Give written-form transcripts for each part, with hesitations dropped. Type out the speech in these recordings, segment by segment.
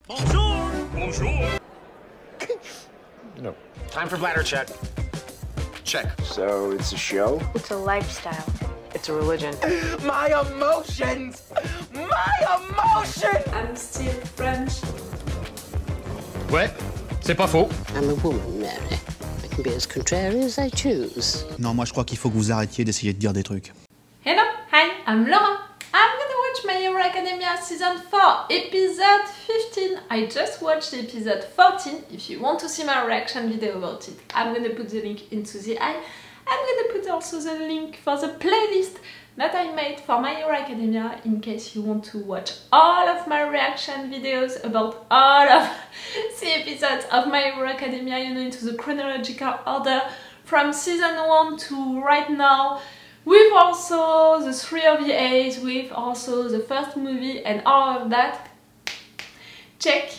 Bonjour! Bonjour! No. Time for bladder check. Check. So it's a show? It's a lifestyle. It's a religion. My emotions! My emotions! I'm still French. Ouais, c'est pas faux. I'm a woman, Mary. I can be as contrary as I choose. Non, moi je crois qu'il faut que vous arrêtiez d'essayer de dire des trucs. Hello, hi, I'm Laura. I'm gonna watch My Hero Academia Season 4, Episode 15. I just watched Episode 14. If you want to see my reaction video about it, I'm gonna put the link into the eye. I'm gonna put also the link for the playlist that I made for My Hero Academia in case you want to watch all of my reaction videos about all of the episodes of My Hero Academia, you know, into the chronological order from Season 1 to right now, with also the 3 OVAs, with also the first movie and all of that. Check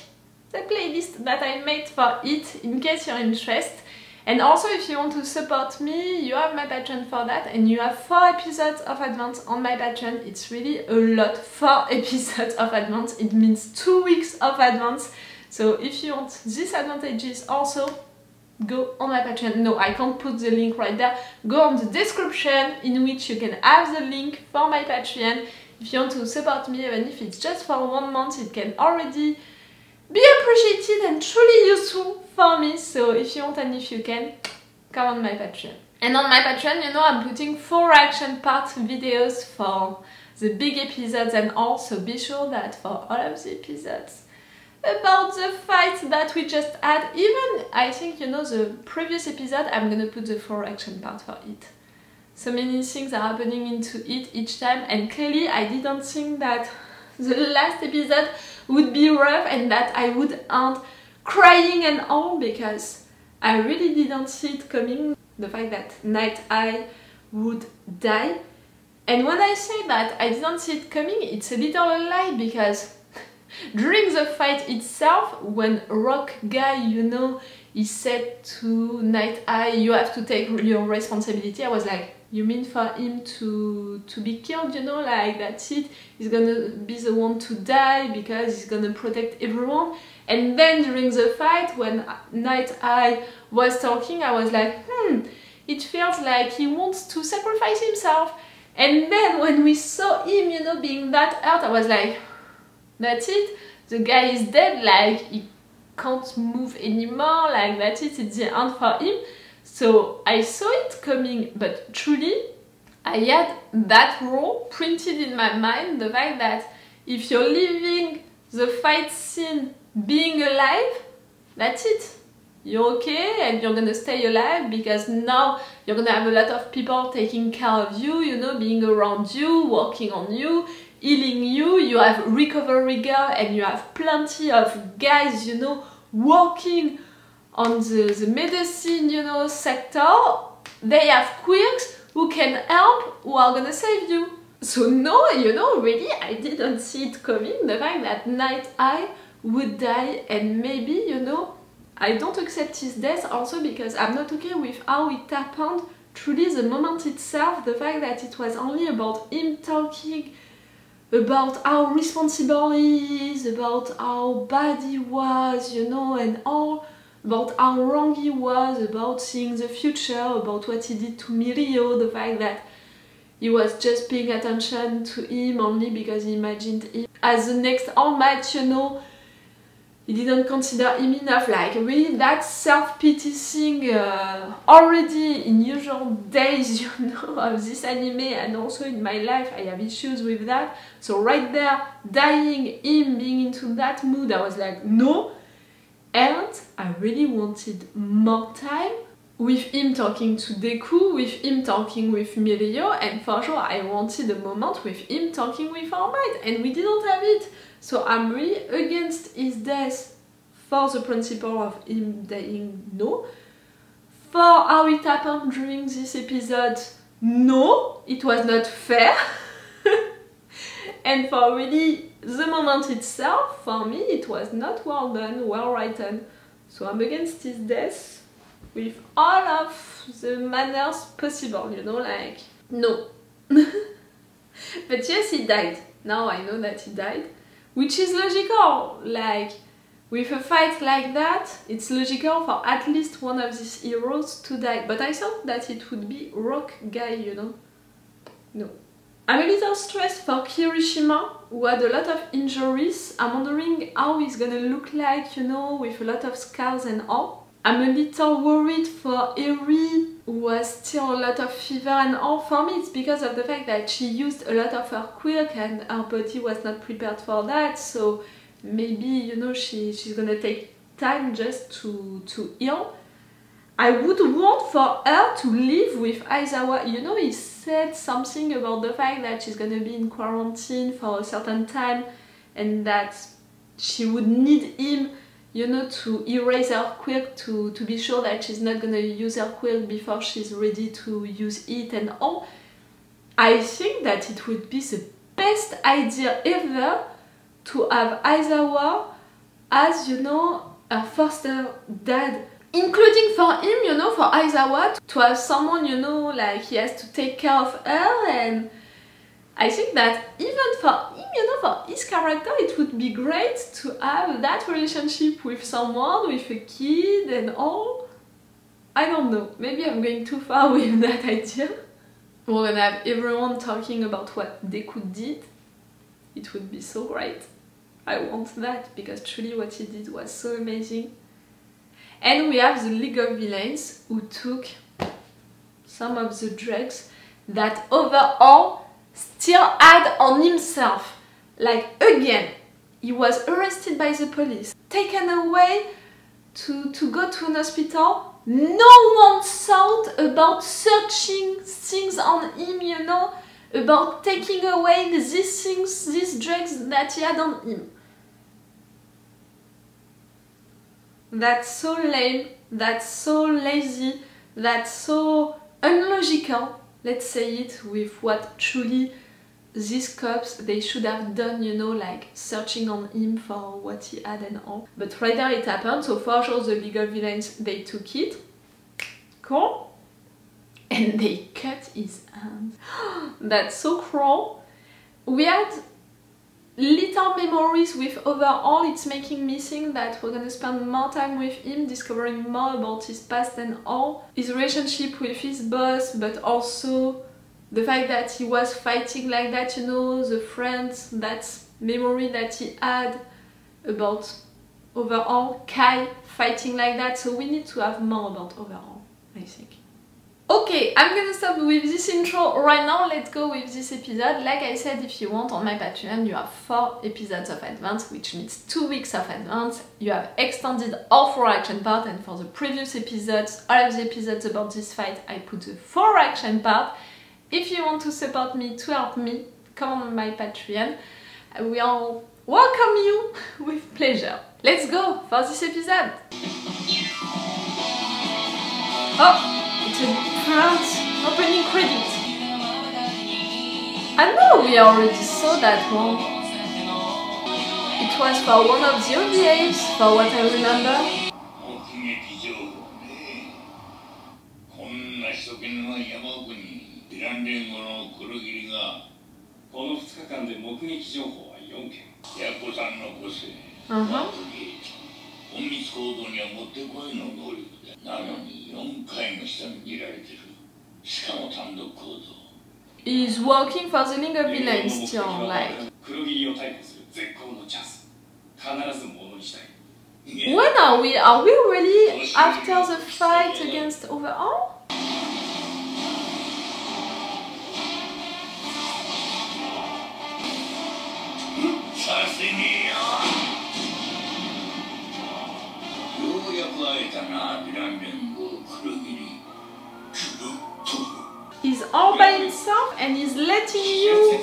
the playlist that I made for it in case you're interested. And also, if you want to support me, you have my Patreon for that, and you have 4 episodes of advance on my Patreon. It's really a lot, 4 episodes of advance. It means 2 weeks of advance. So if you want these advantages also, go on my Patreon. No, I can't put the link right there. Go on the description in which you can have the link for my Patreon. If you want to support me, even if it's just for 1 month, it can already be appreciated and truly useful for me. So if you want and if you can, come on my Patreon. And on my Patreon, you know, I'm putting 4 reaction part videos for the big episodes and all, so be sure that for all of the episodes about the fight that we just had, even I think, you know, the previous episode, I'm gonna put the 4 reaction part for it. So many things are happening into it each time, and clearly I didn't think that the last episode would be rough and that I would end crying and all, because I really didn't see it coming, the fact that Night Eye would die. And when I say that I didn't see it coming, it's a little a lie, because during the fight itself, when Rock Guy, you know, he said to Night Eye, you have to take your responsibility, I was like, you mean for him to be killed, you know, like that's it, he's gonna be the one to die because he's gonna protect everyone. And then during the fight, when Night Eye was talking, I was like, it feels like he wants to sacrifice himself. And then when we saw him, you know, being that hurt, I was like, that's it, the guy is dead, like he can't move anymore, like that's it, it's the end for him. So I saw it coming, but truly I had that rule printed in my mind, the fact that if you're leaving the fight scene being alive, that's it. You're okay and you're gonna stay alive, because now you're gonna have a lot of people taking care of you, you know, being around you, working on you, healing you. You have recovery girl and you have plenty of guys, you know, working on the medicine, you know, sector. They have quirks who can help, who are gonna save you. So no, you know, really, I didn't see it coming, the fact that Night Eye would die, and maybe, you know, I don't accept his death also because I'm not okay with how it happened. Truly, the moment itself, the fact that it was only about him talking about how responsible he is, about how bad he was, you know, and all, about how wrong he was, about seeing the future, about what he did to Mirio, the fact that he was just paying attention to him only because he imagined him as the next allmight, you know. He didn't consider him enough, like really that self-pity thing already in usual days, you know, of this anime, and also in my life I have issues with that. So right there, dying, him being into that mood, I was like, no. And I really wanted more time with him talking to Dekku, with him talking with Mirio, and for sure I wanted a moment with him talking with allmight, and we didn't have it. So I'm really against his death for the principle of him dying, no. For how it happened during this episode, no, it was not fair. And for really the moment itself, for me, it was not well done, well written. So I'm against his death with all of the manners possible, you know, like, no. But yes, he died. Now I know that he died. Which is logical, like, With a fight like that, it's logical for at least one of these heroes to die. But I thought that it would be Rock guy, you know. No. I'm a little stressed for Kirishima, who had a lot of injuries. I'm wondering how he's gonna look like, you know, with a lot of scars and all. I'm a little worried for Eri, who has still a lot of fever and all. For me, it's because of the fact that she used a lot of her quirk and her body was not prepared for that. So maybe, you know, she's gonna take time just to heal. I would want for her to live with Aizawa. You know, he said something about the fact that she's gonna be in quarantine for a certain time and that she would need him, you know, to erase her quirk to be sure that she's not gonna use her quirk before she's ready to use it and all. I think that it would be the best idea ever to have Aizawa as, you know, her foster dad. Including for him, you know, for Aizawa, to have someone, you know, like he has to take care of her. And I think that even for him, you know, for his character, it would be great to have that relationship with someone, with a kid and all. I don't know, maybe I'm going too far with that idea. We're gonna have everyone talking about what Dekku did. It would be so great. I want that, because truly what he did was so amazing. And we have the League of Villains, who took some of the drugs that overall still had on himself. Like, again, he was arrested by the police, taken away to go to an hospital. No one thought about searching things on him, you know, about taking away these things, these drugs that he had on him. That's so lame, that's so lazy, that's so unlogical, let's say it, with what truly these cops, they should have done, you know, like searching on him for what he had and all. But right there it happened, so for sure the League of Villains, they took it. Cool. And they cut his hand. That's so cruel. We had little memories with overall. It's making me think that we're gonna spend more time with him, discovering more about his past and all. His relationship with his boss, but also the fact that he was fighting like that, you know, the friends, that memory that he had about overall, Kai fighting like that. So we need to have more about overall, I think. Okay, I'm gonna stop with this intro right now. Let's go with this episode. Like I said, if you want, on my Patreon you have 4 episodes of advance, which means 2 weeks of advance. You have extended all 4 action parts, and for the previous episodes, all of the episodes about this fight, I put the 4 action part. If you want to support me, to help me, come on my Patreon. I will welcome you with pleasure. Let's go for this episode. Oh! It's a different opening credit. I know we already saw that one. It was for one of the OVAs, for what I remember. He's working for the League of Villains still, like. When are we? Are we really after the fight against overall? He's all by himself and he's letting you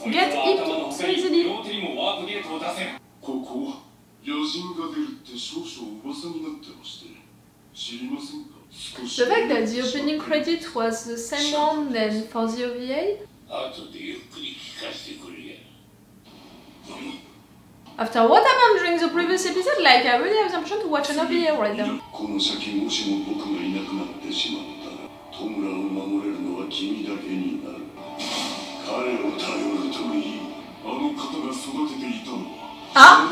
get it so easily. The fact that the opening credit was the same one than for the OVA. After what happened during the previous episode, like I really have the option to watch an OVA right now. Ah?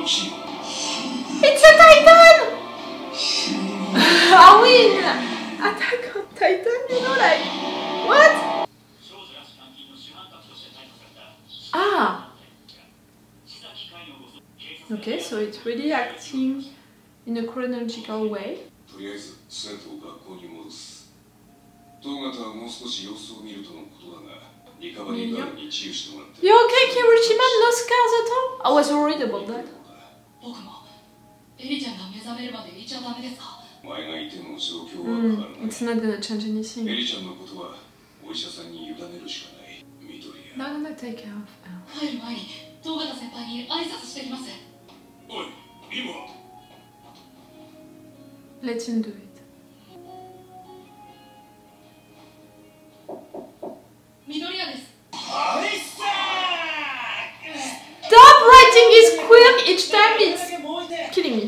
It's a Titan! Are we in Attack on Titan? You know, like, what? Ah! Okay, so it's really acting in a chronological way. You okay, Kirishima? No scars at all? I was worried about that. It's not gonna change anything. Not gonna take care of her. Let him do it. Stop writing his quirk each time, it's killing me.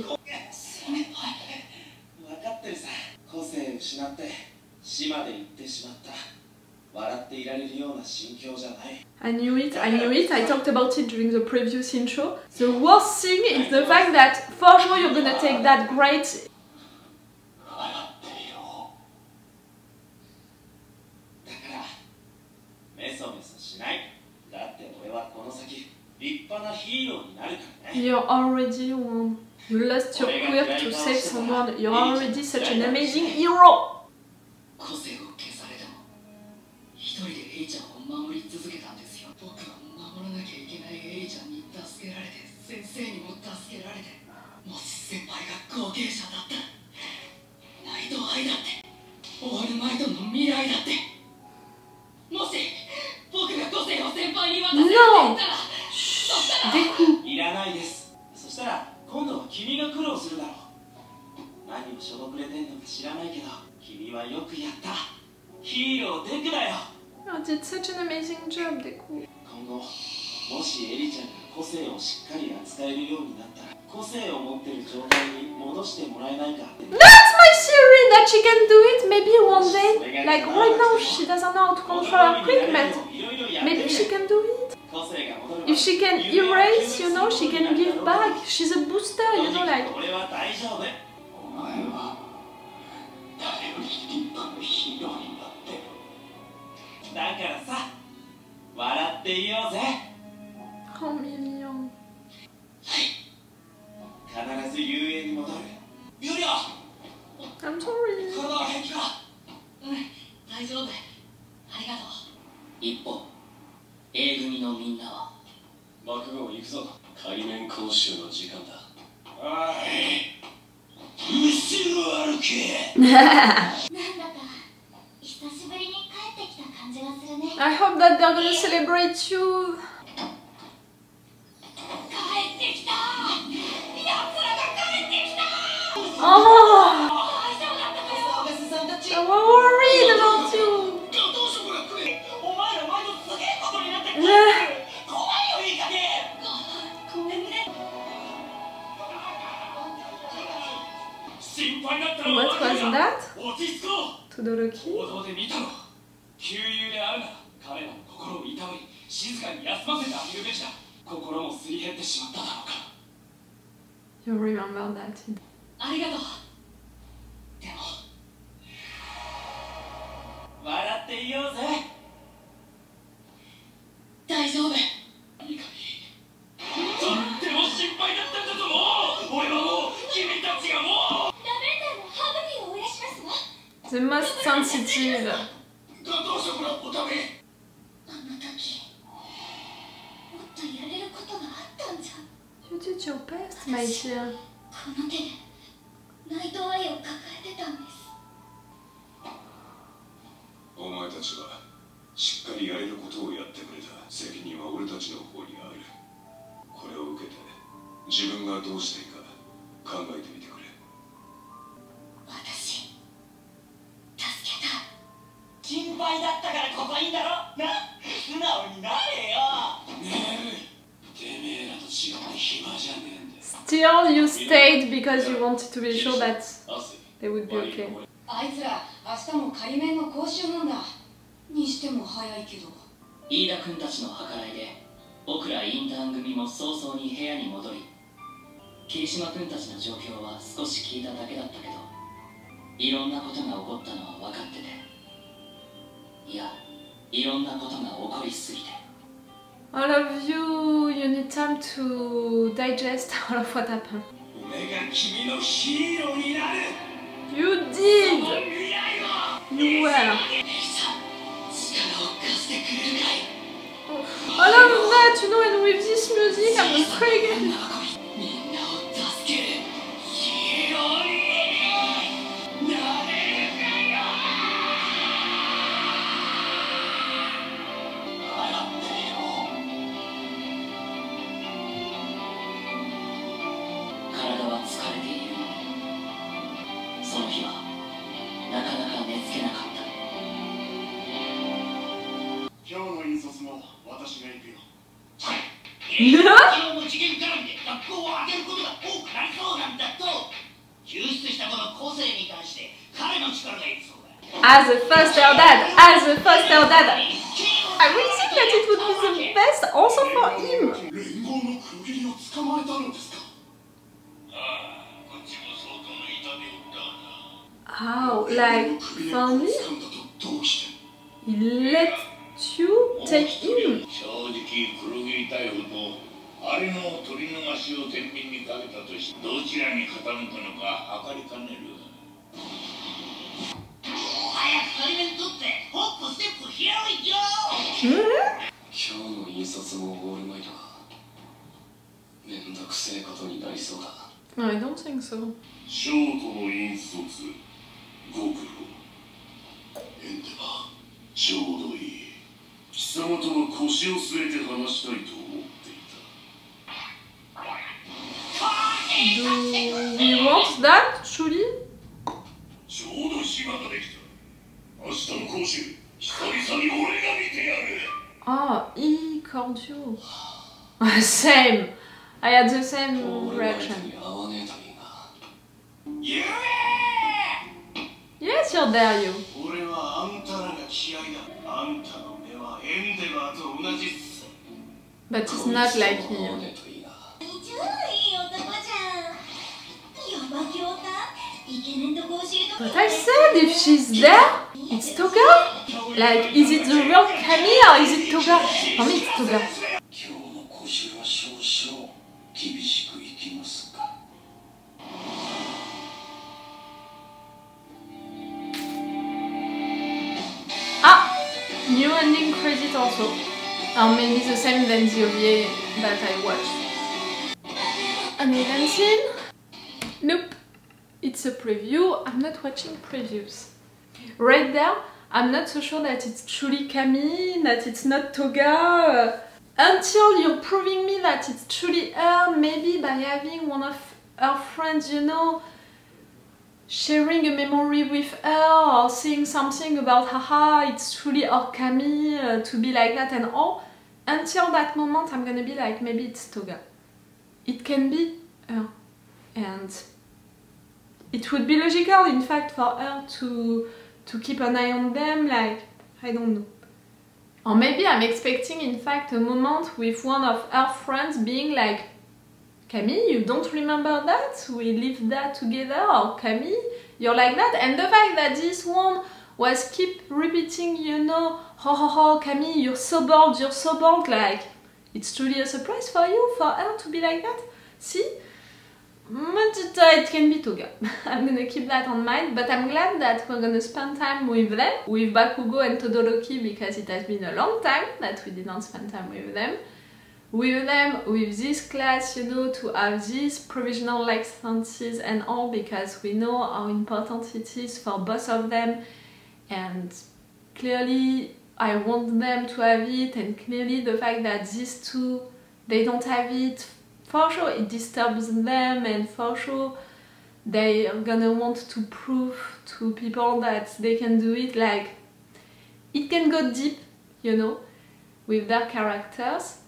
I knew it, I talked about it during the previous intro. The worst thing is the fact that for sure you're gonna take that great... You're already one. You lost your quirk to save someone. You're already such an amazing hero! No! Dekku. You did such an amazing job, Dekku. That's my theory, that she can do it maybe one day. Like right now she doesn't know how to control her quick, but maybe she can do it. If she can erase, you know, she can give back. She's a booster, you know, like... Oh, mignon. I'm sorry. I hope that they're gonna celebrate you. Oh! I'm worried about you. What was that? Todoroki? You remember that? The most sensitive. You did your best, my dear. Still, you stayed because you wanted to be sure that they would be okay. 霧島君たちの状況は少し聞いただけだったけど、いろんなことが起こったのは分かってて、いや、いろんなことが起こりすぎて。All of you, you need time to digest all of what happened. You did! You were! All of that, you know, and with this music, I'm intrigued. As a foster dad, I really think that it would be the best also for him. How, like, for me, he let you take him. No, I don't think so. Do we want that, truly? Oh, he called you. Same. I had the same reaction. Yes, you're there, you. But it's not like him. But I said if she's there, it's Toga. Like, is it the real Kami or is it Toga? For me, it's Toga. Ah! New ending credit also. Or maybe the same than the OVA that I watched. An event scene? Nope. It's a preview. I'm not watching previews. Right there, I'm not so sure that it's truly Kami, that it's not Toga. Until you're proving me that it's truly her, maybe by having one of her friends, you know, sharing a memory with her or saying something about haha, it's truly her Kami, to be like that and all. Until that moment, I'm gonna be like, maybe it's Toga. It can be her. And it would be logical, in fact, for her to keep an eye on them, like, I don't know. Or maybe I'm expecting, in fact, a moment with one of her friends being like, Kami, you don't remember that? We lived that together, or Kami, you're like that? And the fact that this one was keep repeating, you know, ho, Kami, you're so bold, like, it's truly a surprise for you, for her to be like that? See? It can be Toga. I'm gonna keep that on mind, but I'm glad that we're gonna spend time with them, with Bakugo and Todoroki, because it has been a long time that we didn't spend time with them. With this class, you know, to have these provisional licenses and all, because we know how important it is for both of them, and clearly I want them to have it, and clearly the fact that these two, they don't have it, for sure it disturbs them, and for sure they are gonna want to prove to people that they can do it. Like, it can go deep, you know, with their characters.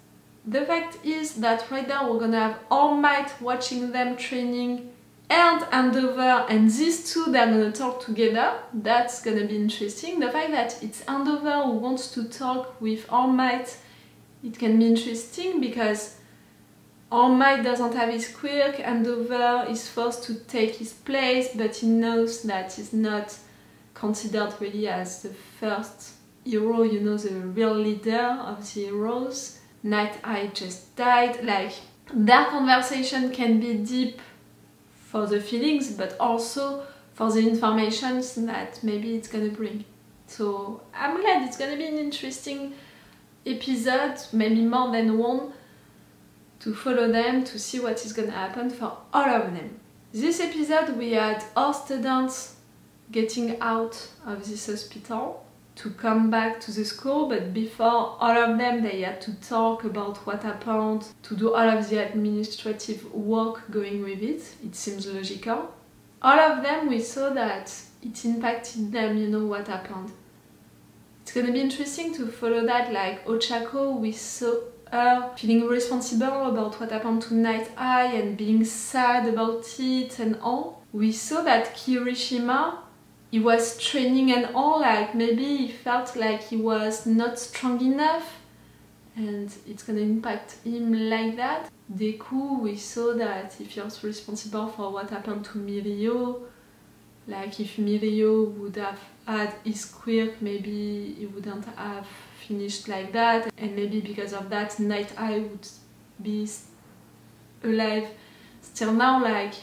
The fact is that right now we're gonna have All Might watching them training and Andover, and these two, they're gonna talk together. That's gonna be interesting. The fact that it's Andover who wants to talk with All Might, it can be interesting, because All Might doesn't have his quirk, and Dover is forced to take his place, but he knows that he's not considered really as the first hero, you know, the real leader of the heroes. Night Eye just died. Like, their conversation can be deep for the feelings, but also for the information that maybe it's gonna bring. So I'm glad it's gonna be an interesting episode, maybe more than one, to follow them, to see what is gonna happen for all of them. This episode we had all students getting out of this hospital to come back to the school, but before all of them they had to talk about what happened, to do all of the administrative work going with it. It seems logical. All of them, we saw that it impacted them, you know, what happened. It's gonna be interesting to follow that. Like Ochako, we saw her feeling responsible about what happened to Night Eye and being sad about it and all. We saw that Kirishima, he was training and all, like maybe he felt like he was not strong enough and it's gonna impact him like that. Dekku, we saw that he feels responsible for what happened to Mirio. Like if Mirio would have had his quirk, maybe he wouldn't have finished like that, and maybe because of that Night Eye would be alive still now. Like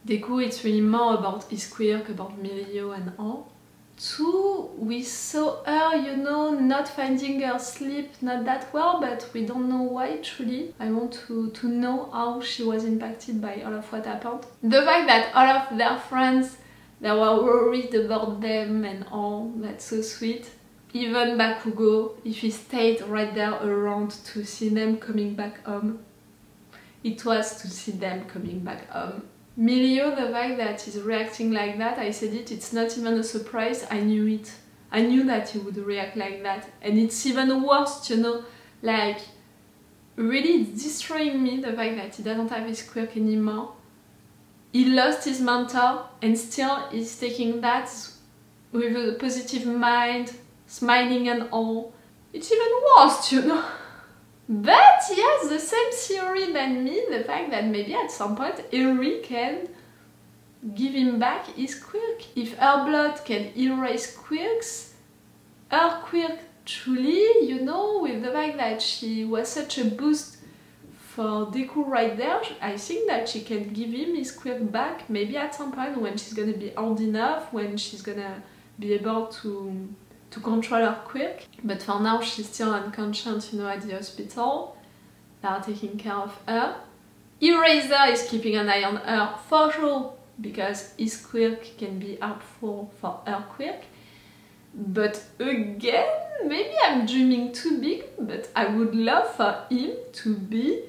Dekku, it's really more about his quirk, about Mirio and all. 2, we saw her, you know, not finding her sleep not that well, but we don't know why truly. I want to know how she was impacted by all of what happened. The fact that all of their friends, they were worried about them and all, that's so sweet. Even Bakugo, if he stayed right there around to see them coming back home, it was to see them coming back home. Mirio, the fact that he's reacting like that, I said it, it's not even a surprise, I knew it. I knew that he would react like that. And it's even worse, you know, like, really it's destroying me, the fact that he doesn't have his quirk anymore. He lost his mentor and still he's taking that with a positive mind, smiling and all. It's even worse, you know. But he has the same theory than me, the fact that maybe at some point Eri can give him back his quirk. If her blood can erase quirks, her quirk truly, you know, with the fact that she was such a boost for Dekku right there, I think that she can give him his quirk back, maybe at some point when she's gonna be old enough, when she's gonna be able to control her quirk. But for now she's still unconscious, you know, at the hospital. They are taking care of her. Eraser is keeping an eye on her for sure, because his quirk can be helpful for her quirk. But again, maybe I'm dreaming too big, but I would love for him to be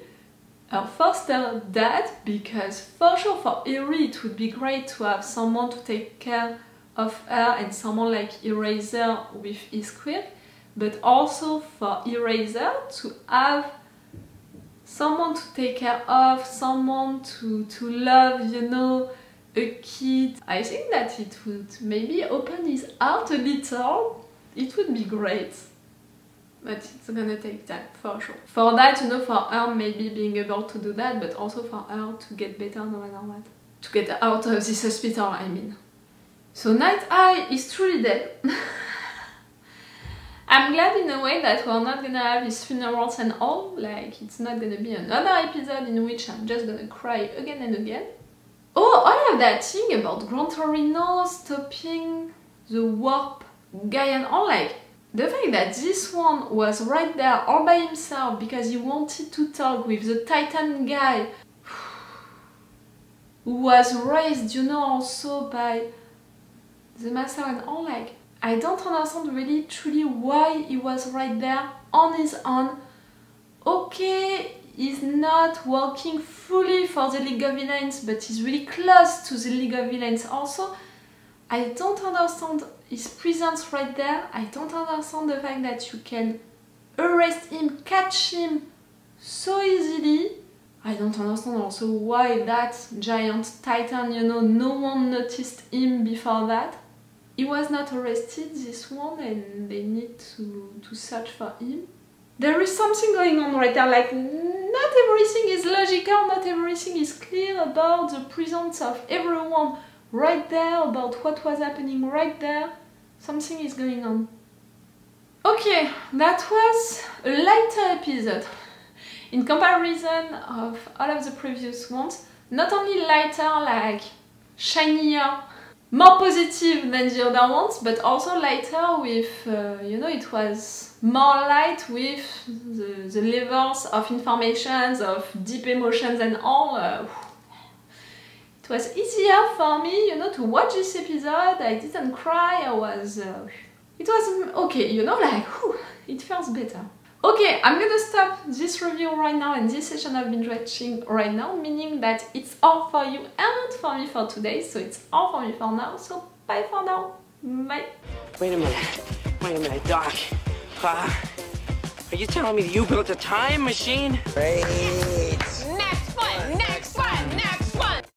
her foster dad, because for sure for Eri it would be great to have someone to take care of her and someone like Eraser with his quirk, but also for Eraser to have someone to take care of, someone to love, you know, a kid. I think that it would maybe open his heart a little. It would be great, but it's gonna take time for sure. For that, you know, for her maybe being able to do that, but also for her to get better no matter what. To get out of this hospital, I mean. So Night Eye is truly dead. I'm glad in a way that we're not gonna have his funerals and all, like it's not gonna be another episode in which I'm just gonna cry again and again. Oh, all of that thing about Gran Torino stopping the warp guy and all, like the fact that this one was right there all by himself because he wanted to talk with the Titan guy who was raised, you know, also by the master and all, like I don't understand really truly why he was right there on his own. Okay, he's not working fully for the League of Villains, but he's really close to the League of Villains also. I don't understand his presence right there. I don't understand the fact that you can arrest him, catch him so easily. I don't understand also why that giant titan, you know, no one noticed him before that. He was not arrested, this one, and they need to search for him. There is something going on right there, like, no not everything is logical, not everything is clear about the presence of everyone right there, about what was happening right there. Something is going on. Okay, that was a lighter episode in comparison of all of the previous ones. Not only lighter, like shinier, more positive than the other ones, but also lighter with, you know, it was more light with the levels of informations, of deep emotions and all. It was easier for me, you know, to watch this episode. I didn't cry, I was... it was okay, you know, like, whew, it feels better. Okay, I'm gonna stop this review right now and this session I've been watching right now, meaning that it's all for you and for me for today, so it's all for me for now, so bye for now. Bye. Wait a minute, Doc. Are you telling me that you built a time machine? Great.